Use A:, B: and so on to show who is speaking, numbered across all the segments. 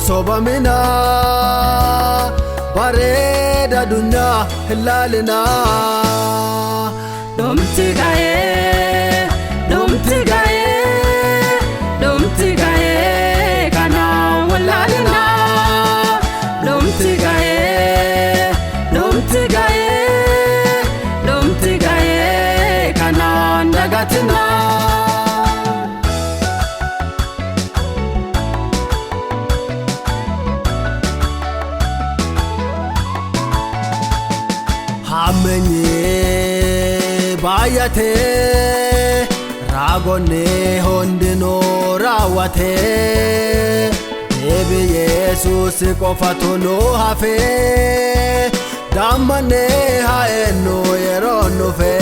A: sobamina bareda dunya hilalina
B: Dumti gaye kana walalina Dumti gaye kana ndagatina
A: Hamenye bayate ragone hondino rawate Debi Jesus kofatono hafe damane haeno yerono fe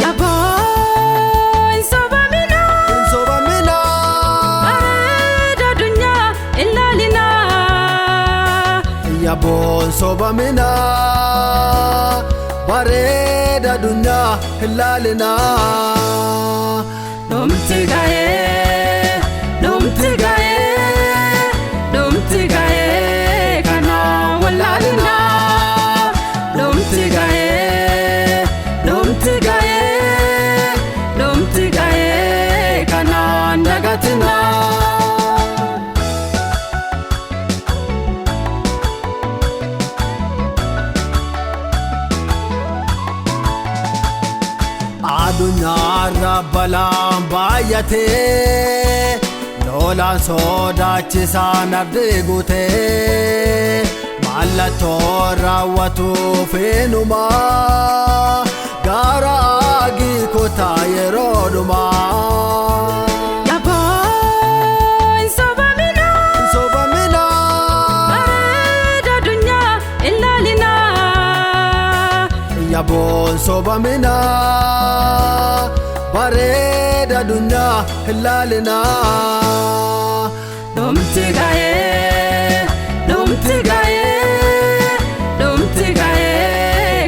B: Yaboy sobamina bareda dunya hilalina
A: Yabon sobamina bareda dunya hilalina
B: Dumti gaye kana walalina Dumti gaye kana ndagatina
A: Adunya rabbalam bayate lolan soda chisan abdigute malato rawatu fenuma garagi kota yeroduma
B: Yaboy sobamina bareda dunya hilalina
A: Yabon sobamina bareda dunya hilalina
B: Dumti gaye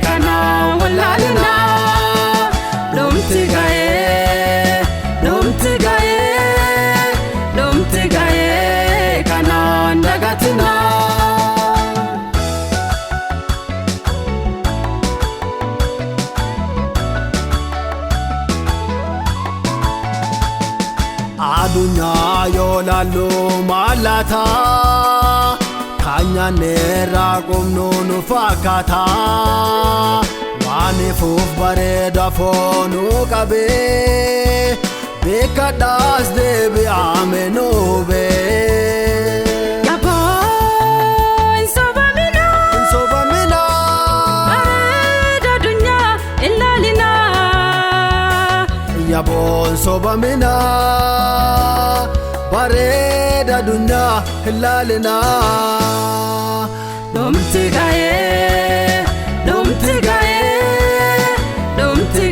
B: kana walalina Dumti gaye kana ndagatina Adunya yolalu malata Kanya nera kumnu nufakata Wani fuf bareda fonu kabe Beka das debi amenu be Yaboy sobamina bareda dunya hilalina
A: Yabon sobamina bareda dunya hilalina
B: Dumti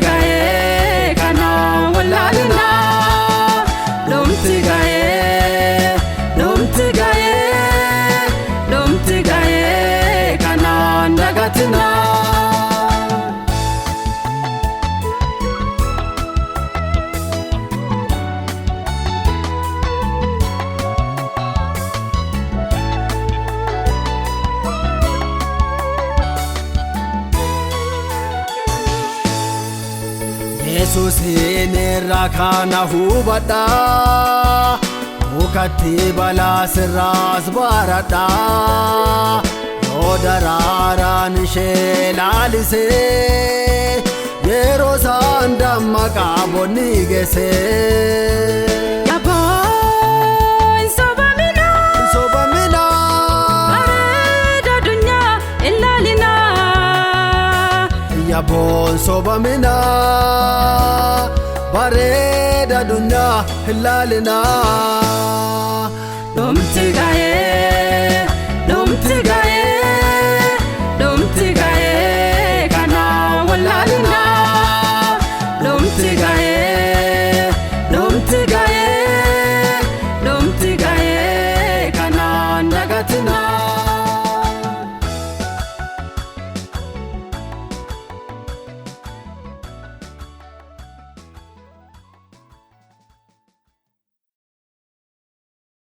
B: gaye kana walalina Dumti gaye kana ndagatina
A: Jesus nera kana hubada Mukati bala sirras barada Yodarara nishelalise Yero sandamma kaboni gese
B: Yaboy sobamina bareda dunya hilalina
A: Yabon sobamina bareda dunya hilalina